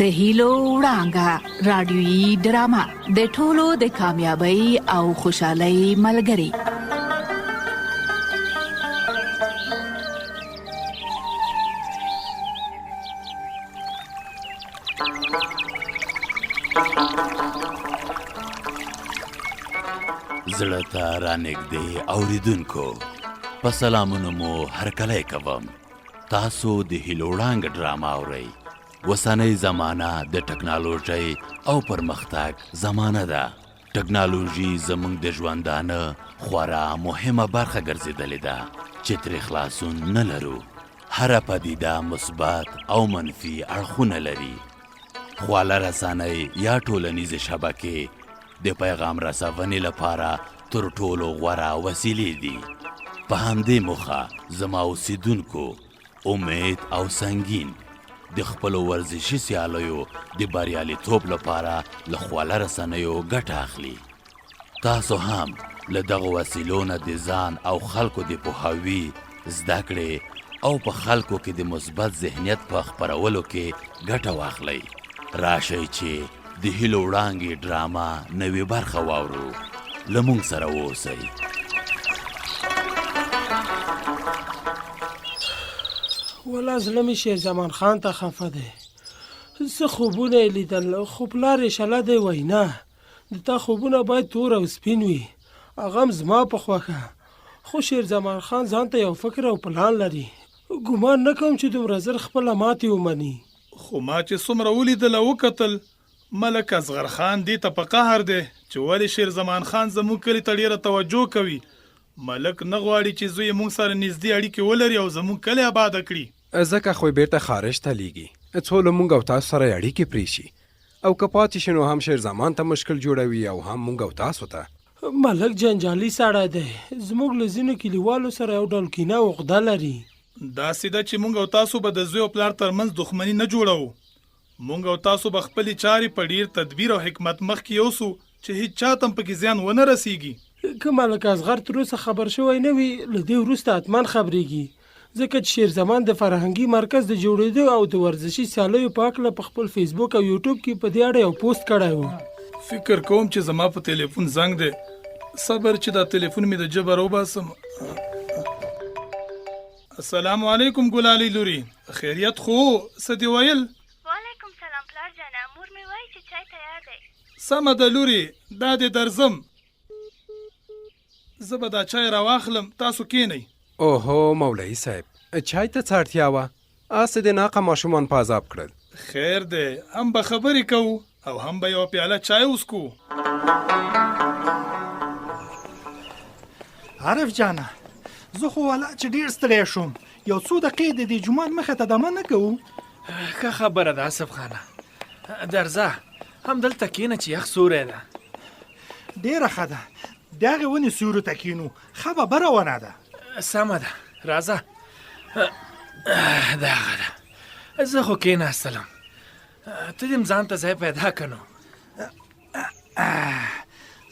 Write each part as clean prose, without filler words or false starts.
د هیلو وړانګه رادیويي ډرامه د ټولو د کامیابی او خوشحالۍ ملګری. زړه ته رانږدې اوریدونکو په سلامونو مو هرکلی کوم. تاسو د هیلو وړانګه ډرامه اورئ. وسنۍ زمانه د ټکنالوژۍ او پرمختګ زمانه ده. ټکنالوژي زموږ د ژوندانه خورا مهمه برخه ګرځېدلې ده چې ترې خلاصون نه لرو. هره پدیده مثبت او منفي اړخونه لري. خواله رسنۍ یا ټولنیزې شبکې د پیغام رسونې لپاره تر ټولو غوره وسیلې دي. په همدې موخه زما اوسیدونکو امید او سنگین د خپلو ورزشي سیالیو د بریالیتوب لپاره له خواله رسنیو ګټه اخلي. تاسو هم له دغو وسیلو نه د ځان او خلکو د پوهاوي، زده کړې او په خلکو کې د مثبت ذهنیت په خپرولو کې ګټه واخلئ. راشئ چې د هیلو وړانګې ډرامه نوې برخه واورو. له موږ سره واوسئ. ولا زړه مې شیر زمان خان ته خفه دی. زه خوبونه یې لیدل خو پلار یې شله دی وینا د تا خوبونه باید تور او سپین وي. هغه هم زما په خوښه. خو شیر زمان خان ځان ته یو فکر او پلان لري. ګمان نه کوم چې دومره زر خپله ماتې ومني. خو ما چې څومره ولیدل او وکتل، ملک اصغر خان دې ته په قهر دی چې ولې شیر زمان خان زموږ کلي ته ډېره توجه کوي. ملک نه غواړي چې زوی موږ سره نږدې اړیکې ولري او زموږ کلی آباده کړي. ځکه خو بیرته خارج ته لیږي څو له موږ او تاسو سره اړیکې پرېښي او که پاتې شي نو هم شیر زمان ته مشکل جوړوي او هم موږ او تاسو ته. ملک جنجالي سړی دی. زموږ له ځینو کلیوالو سره یو ډول کینه او عقده لري. داسې ده چې موږ او تاسو به د زوی او پلار ترمنځ دښمني نه جوړوو. موږ او تاسو به خپلې چارې په ډېر تدبیر او حکمت مخکې یوسو چې هیڅ چاته هم پکې زیان ونه رسیږي. که ملک اصغر تر اوسه خبر شوی نه وي، له دې وروسته حتما خبرېږي. ځکه چې شیر زمان د فرهنګي مرکز د جوړېدو او د ورزشي سیالیو په هکله په خپل فیسبوک او یوټیوب کې په دې اړه یو پوسټ کړی و. فکر کوم چې زما په تلیفون زنګ دی. صبر چې دا تلیفون مې د جبه راوباسم. السلام علیکم ګلالۍ لوري، خیریت خو څه دې ویل؟ وعلیکم سلام پلار جانه، مور مې وایي چې چای تیار دی. سمه ده لوري، دا دې درځم. زه به دا چای راواخلم، تاسو کینئ. اوهو مولوي صاحب، چای ته څه اړتیا وه؟ هسې د ناقه ماشومان په عذاب کړل. خیر دی، هم به خبرې کوو او هم به یوه پیاله چای وڅکو. عارف جانه، زه خو والا چې ډېر ستړی شوم، یو څو دقیقې د دې جومات مخې ته دمه نه کوو؟ ښه خبره ده آصف خانه، درځه همدلته کښېنه چې یخ سوری ده. ډېره ښه ده، د هغې ونې سیوري ته کښېنو، ښه ببره ونه ده. سمه ده، راځه. دغه ده، زه خو کښېناستلم، ته دې ځان ته ځای پیدا که نو.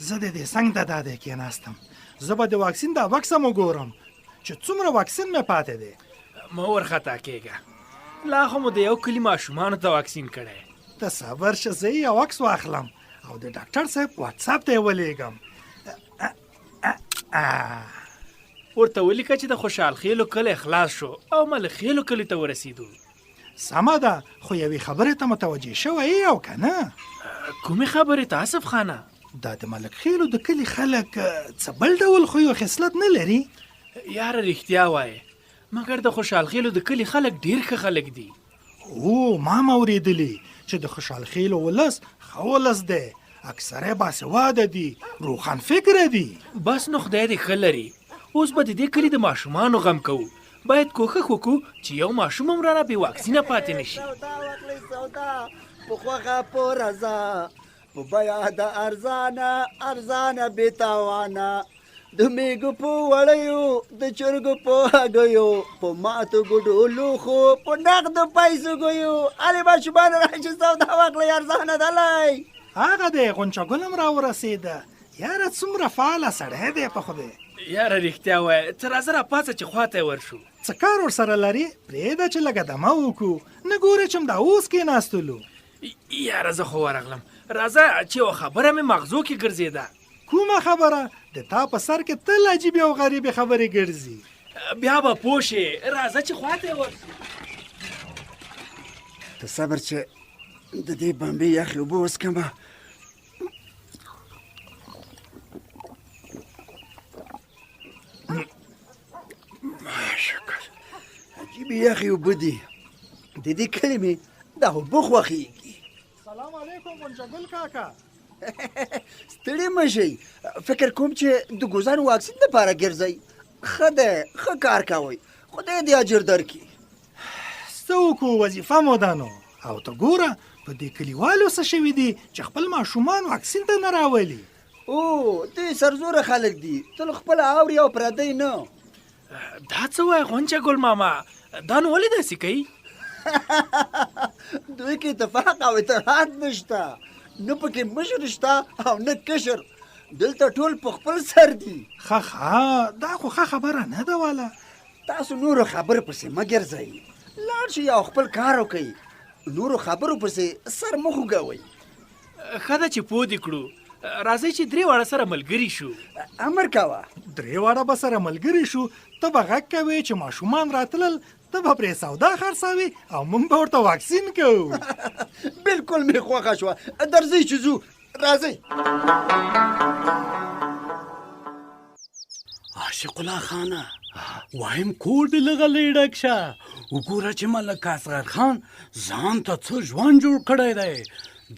زه د دې څنګ ته دادی کښېناستم. زه به د واکسین دا بکس هم وګورم چې څومره واکسین مې پاتې دی. مه ورخطا کېږه، لا خو مو د یو کلي ماشومانو ته واکسین کړی. ته صبر شه، زه یو عکس واخلم او د ډاکټر صاحب واتساپ ته یې ولېږم. ورته ولیکه چې د خوشحال خیلو کلی خلاص شو او ملک خیلو کلي ته ورسېدو. سمه ده، خو یوې خبرې ته متوجه شوی یې او که نه؟ کومې خبرې ته آصف خانه؟ دا د ملک خیلو د کلي خلک څه بل ډول خوی او خصلت نه لري؟ یاره رښتیا وایې، مګر د خوشحال خیلو د کلي خلک ډېر ښه خلک دي. او ما هم اورېدلي چې د خوشحال خیلو ولس ښه ولس دی، اکثره باسواده دي، روښان فکره دي. بس نو خدای دې ښه لري. اوس به د دې کلي د ماشومانو غم کوو. باید کوښښ وکړو چې یو ماشوم هم رانه بې واکسینه پاتې نه شي. سودا په خوښه په رضا، په بیه د ارزانه بې تاوانه، د میږو په وړیو، د چرګو په هګیو، په ماتو ګوډو لوښو، په نغدو پیسو ګیو. هلې ماشومانو راشئ سودا واخلئ، ارزانه دلی. هغه دی غونچه ګل هم راورسېده. یاره څومره فعاله سړی دی په خدای. یاره رښتیا وایه، ته راځه راپاڅه چې خواته یې ورشو. څه کار ورسره لرې؟ پرېږده چې لږه دمه وکړو، نه ګورې چې همدا اوس کېناستلو. یاره زه خو ورغلم راځه چې یوه خبره مې مغزو کې ګرځېده. کومه خبره؟ د تا په سر کې تل عجیبې او غریبې خبرې ګرځي. بیا به پوه شې، راځه چې خواته یې ورشو. ته صبر چې د دې بمبې یخې اوبه وڅکمه. ماشکل عجیبې یخې اوبه دي. د دې کلي مې دا اوبه خوښېږي. سلام علیکم غنجګل کاکا. ستړي مه شئ. فکر کوم چې د ګوزن واکسین دپاره ګرځئ. ښه دی، ښه کار کوئ. خدای دې اجر درکړي. څه وکړو، وظیفه مو ده نو. او ته ګوره په دې کلیوالو څه شوي دي چې خپل ماشومان واکسین ته نه راولي. او دوی سرزوره خلک دي، تل خپله اوري او پردی نه. دا څه وایې غونچه ګل ماما؟ دا نو ولې داسې کوي؟ دوی کې اتفاق او اتحاد نشته، نه پکې مشر شته او نه کشر. دلته ټول په خپل سر دي. ښه دا خو ښه خبره نه ده والا. تاسو نورو خبرو پسې مه ګرځئ. لاړ شئ او خپل کار وکئ. نورو خبرو پسې سر مه خوږوئ. ښه ده چې پوه دې کړو. راځئ چې درې واړه سره ملګري شو. امر کوه. درې واړه به سره ملګري شو. ته به غږ کوې چې ماشومان راتلل، ته به پرې سودا خرڅوې او موږ به ورته واکسین کوو. بالکل مې خوښه شوه. درځئ چې ځو. راځئ. عاشق الله خانه، وایم کور دې لږه ډک شه. وګوره چې ملک اصغر خان ځان ته څه ژوند جوړ کړی دی.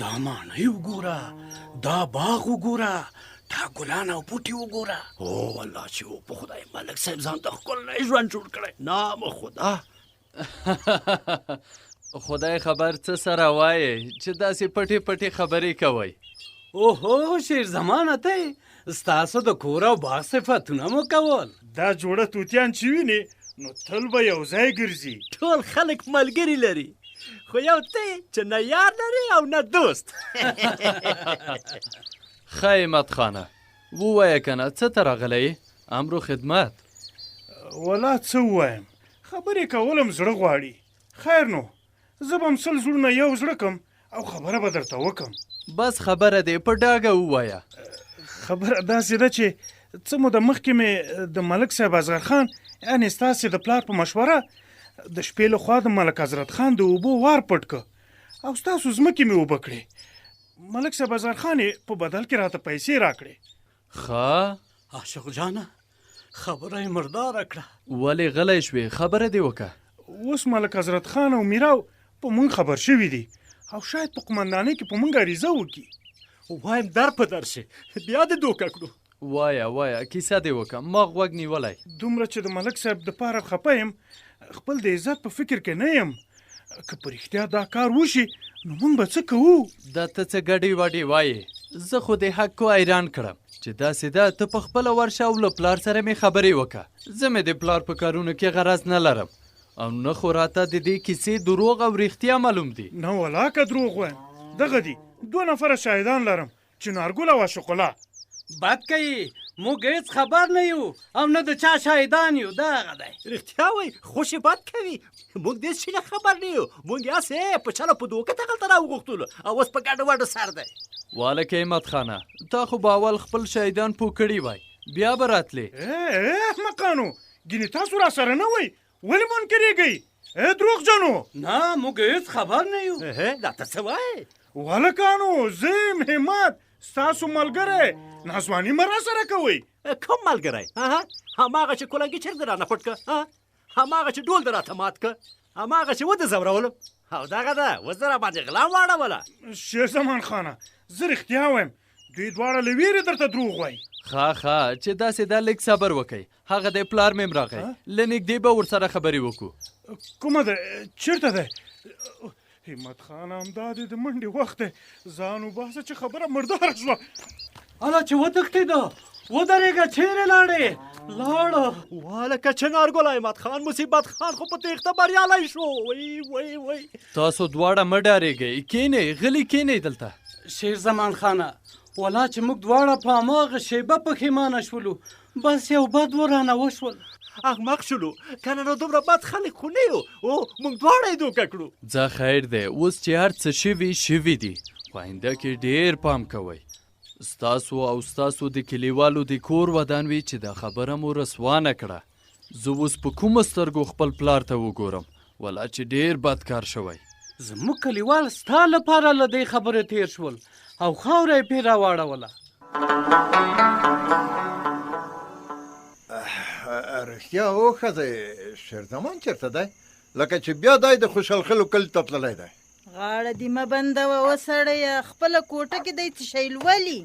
دا ماڼۍ وګوره، دا باغ وګوره، دا ګلان او بوټي وګوره. او والله چې په خدای ملک صاحب ځان ته ښکلی ژوند جوړ کړی. نام خدا. خدای خبر څه سره وایې چې داسې پټې پټې خبرې کوئ. اوهو شیر زمانه ته ستاسو د کور او باغ صفتونه مو کول. دا جوړه توتیان چې وینې نو تل به یو ځای ګرځي. ټول خلک ملګري لري، خو یو ته چې نه یار لري او نه دوست. ښه همت خانه، ووایه که نه څه ته راغلی؟ امر و خدمت. ولا څه ووایم، خبرې کولم زړه غواړي. خیر نو زه به م سل زړونه یو زړه کم او خبره به درته وکم. بس خبره دې په ډاګه ووایه. خبره داسې ده چې څه موده مخکې مې د ملک صاحب اصغر خان یعنې ستاسې د پلار په مشوره د شپې له خوا د ملک حضرت خان د اوبو وار پټ که او ستاسو ځمکې مې اوبه کړې. ملک صاحب اصغر خان یې په بدل کې راته پیسې راکړې. ښه عاشق جانه خبره یې مرداره کړه. ولې غلی شوې؟ خبره دې وکړه. اوس ملک حضرت خان او میراو په مونږ خبر شوي دي او شاید په قمندانۍ کې په مونږ عریضه وکړي. وایم در په در شي بیا دې دوکه کړو. وایه کیسه دې وکړه، ما غوږ نیولی. دومره چې د ملک صاحب دپاره خفه یم، خپل د عزت په فکر کې نه یم. که په رښتیا دا کار وشي نو مونږ به څه کوو؟ دا ته څه ګډې وډې وایې؟ زه خو دې حق کو حیران کړم چې داسې ده ته په خپله ورشه او له پلار سره مې خبرې وکړه. زه مې د پلار په کارونو کې غرض نه لرم او نه خو راته د دې کیسې دروغ او رښتیا معلوم دي. نه ولا که دروغ وایم، دغه دي 2 نفره شاهدان لرم چې نارګل او عاشق الله. بد کوي، موږ هېڅ خبر نه یو او نه د چا شاهدان یو. دغه دی. رښتیا وایي، خوشې بد کوي. موږ دې شي نه خبر نه یو. موږ یاسې په چله په دوکه دغلته راوغوښتلو او اوس په ګډه وډه سر دی. والکه همت خانه، تا خو به اول خپل شاهدان پوه کړي وای، بیا به راتلې. احمقانو، ګینې تاسو را سره نه وئ، ولې منکرېږئ؟ دروغجنو. نه موږ هېڅ خبر نه یو. دا ته څه وایې؟ والکانو زه یم همت، ستاسو ملګری. نازواني مه را سره کوئ. کوم ملګری؟ هماغه چې کلنګي چرګ رانه پټ که، هماغه چې ډول د راته مات که، هماغه چې وده ځورولم او دغه ده اوس د راباندې غلا واړوله. شیر زمان خانه، زه رښتیا وایم، دوی دواړه له ویرې درته دروغ وایي. ښه چې داسې دا لږ صبر وکئ. هغه دی پلار مې هم راغی، له نږدې به ورسره خبرې وکړو. کومه ده؟ چېرته دی؟ همت خان همدا دی، د منډې وخت دی. ځان وباسه چې خبره مرداره شوه. هله چې وتښتېده ودرېږه، چیرې لاړې؟ لاړه. والکه چې نارګل احمد خان مصیبت خان خو په تېښته بریالی شو. وی تاسو دواړه مه ډارېږئ، کښېنئ، غلي کښېنئ دلته. شیر زمان خانه، ولا چې موږ دواړه په هماغه شیبه پښیمانه شولو، بس یو بد ورانه وشول. احمق شولو کنه نو دومره بد خلک خو نه یو او موږ دواړه یې دوکه کړو. ځه خیر دی، اوس چې هر څه شوي دي خو آینده کې ډېر پام کوئ. ستاسو او ستاسو د کلیوالو د کور ودان وي چې دا خبره مو رسوا نه کړه. زه اوس په کومه سترګو خپل پلار ته وګورم، ولا چې ډېر بد کار شوی. زموږ کلیوال ستا لپاره له دې خبرې تیر شول او خاوره یې پرې راواړوله. رښتیا وښځئ، شیرزمان چېرته دی؟ لکه چې بیا دی د خوشحالخلو کلي ته تللی دی. غاړه دې مه بندوه وسړیه، خپله کوټه کې دی څه شی لولي.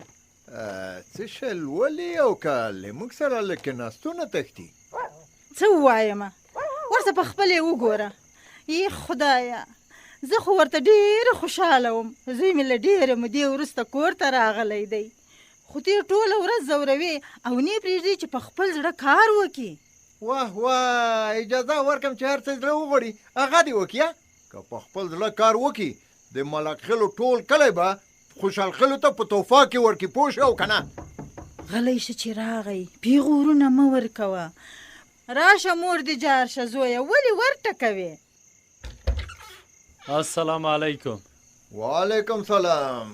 څه شی لولي او که له موږ سره له کېناستونه تښتي؟ څه ووایمه، ورته په خپل یې وګوره. ای خدایه، زه خو ورته ډېره خوشحاله وم. زوی مې له ډېرې مودې وروسته کور ته راغلی دی، خو ته یې ټوله ورځ ځوروې او نه یې پرېږدې چې په خپل زړه کار وکړي. واه واه، اجازه ورکړم چې هر څه زړه وغواړي هغه دې وکړي. که په خپل زړه کار وکړي د ملک خلو ټول کلی به خوشحال خلو ته په تحفه کې ورکړي، پوه شوې او که نه؟ غلی شه چې راغی، پیغورونه مه ورکوه. راشه مور دې جار شه زویه، ولې ورټکوې؟ السلام علیکم. وعلیکم سلام.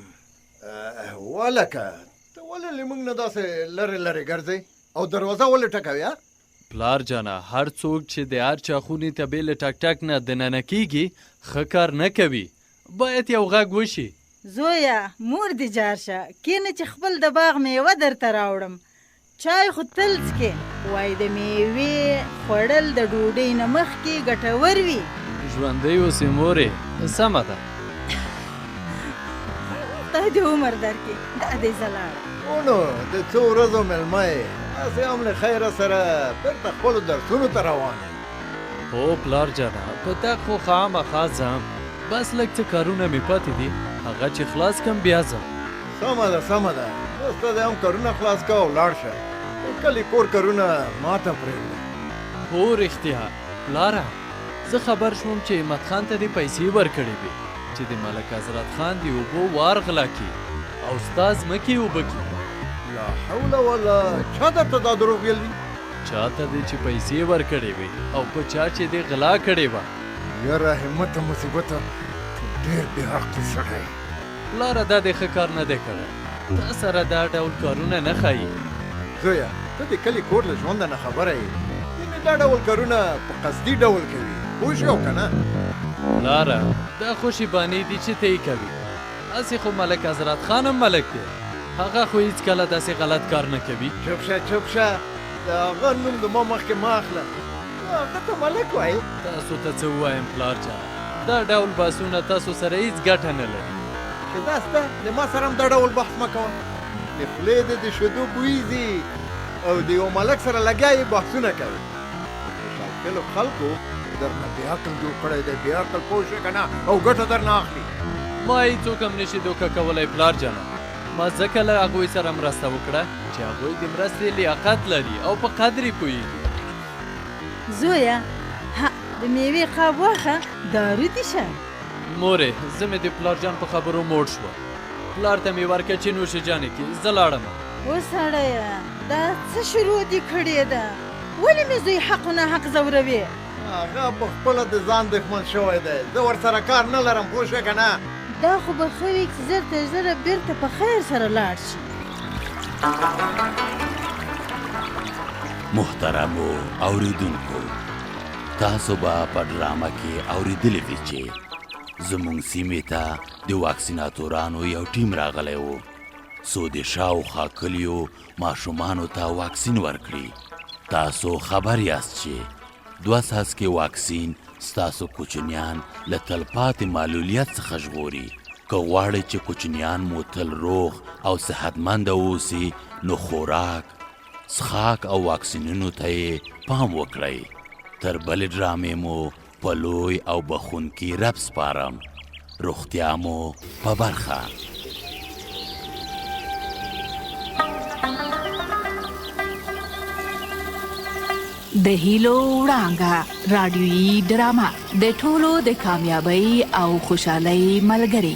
ولکه ته ولې له موږ نه داسې لرې لرې ګرځئ او دروازه ولې ټکوې؟ پلار جانه، هر څوک چې د هر چا خونې ته بې له ټک ټک نه دننه کېږي ښه کار نه کوي، باید یو غږ وشي. زویه مور دې جار شه، کینه چې خپل د باغ میوه درته راوړم. چای خو تل څکې، وایي د میوې خوړل د ډوډۍ نه مخکې ګټور وي. ژوندی اوسې مورې، سمه ده. خدای دې عمر درکړي. دا دې زه لاړم. نو د څو ورځو مېلمه یې، هسې هم له خیره سره بېرته خپلو درسونو ته روان یم. هو پلار جانه، په تا خو خامخا ځم، بس لږ څه کارونه مې پاتې دي، هغه چې خلاص کړم بیا ځم. سمه ده سمه ده، اوس ته دې هم کارونه خلاص کړه او لاړ شه. کلي کور کارونه ما ته پرېږده. هو رښتیا پلاره، زه خبر شوم چې احمد خان ته دې پیسې ورکړې وې چې د ملک حضرت خان د اوبو وار غلا کړي او ستا ځمکې اوبه کړي. لا حول ولا، چا درته دا دروغ ویل دي؟ چاته دې چې پیسې ورکړې وې او په چا چې دې غلا کړې وه. یاره همته مصیبته، ډېر بې حقې سړی. پلاره دا دې ښه کار نه دی کړی، تا سره دا ډول کارونه نه ښایي. زویه ته د کلي کور له ژونده نه خبره یې، ځینې دا ډول کارونه په قصدي ډول کوي، پوه شوې او که نه؟ پلاره دا خو شیبانې دي چې ته یې کوي، هسې خو ملک حضرت خان هم ملک دی، هغه خو هېڅکله داسې غلط کار نه کوي. چوپ شه چوپ شه، د هغه نوم د ما مخکې مه اخله، هغه ته ملک وایي. تاسو ته څه ووایم پلار جان، دا ډول بحثونه تاسو سره هېڅ ګټه نه لري. چې داسې ده د ما سره هم دا ډول بحث مه کوه. د خولې دې د شیدو بوی ځي او د یو ملک سره لګیا یې بحثونه کوي. خوشحال خلکو درنه بې عقل جوړ کړی دی، بې عقل پوه شوې که نه، او ګټه درنه اخلي. ما هېڅوک هم نشي دوکه کولی پلار جانه، ما ځکه له هغوی سره مرسته وکړه چې هغوی د مرستې لیاقت لري او په قدر یې پوهېږي. زویه د میوې قاب واخه، دارو دې شه. مورې زه مې د پلار جان په خبرو موړ شوه، پلار ته مې ورکړه چې نوشې جانې کې زه لاړم. وسړیه دا څه شروع دې کړې ده، ولې مې زوی حق نه حق ځوروې؟ هغه په خپله د ځان دښمن شوی دی، زه ورسره کار نه لرم، پوه شوې که نه؟ دا خو به ښه وي چې زر تر زره بېرته په خیر سره لاړ شي. محترمو اوریدونکو، تاسو به په ډرامه کې اوریدلی وي چې زموږ سیمې ته د واکسیناتورانو یو ټیم راغلی و څو د شاوخوا کلیو ماشومانو ته واکسین ورکړي. تاسو خبر یاست چې 2 څاڅکي واکسین ستاسو کوچنیان له تلپاتې معلولیت څخه ژغوري. که غواړئ چې کوچنیان مو تل روغ او صحتمنده اوسي، نو خوراک، څښاک او واکسینونو ته یې پام وکړئ. تر بلې ډرامې مو په لوی او بخونکي رب سپارم. روغتیا مو په برخه. د هیلو وړانګه رادیویي ډرامه د ټولو د کامیابی او خوشحالۍ ملګری.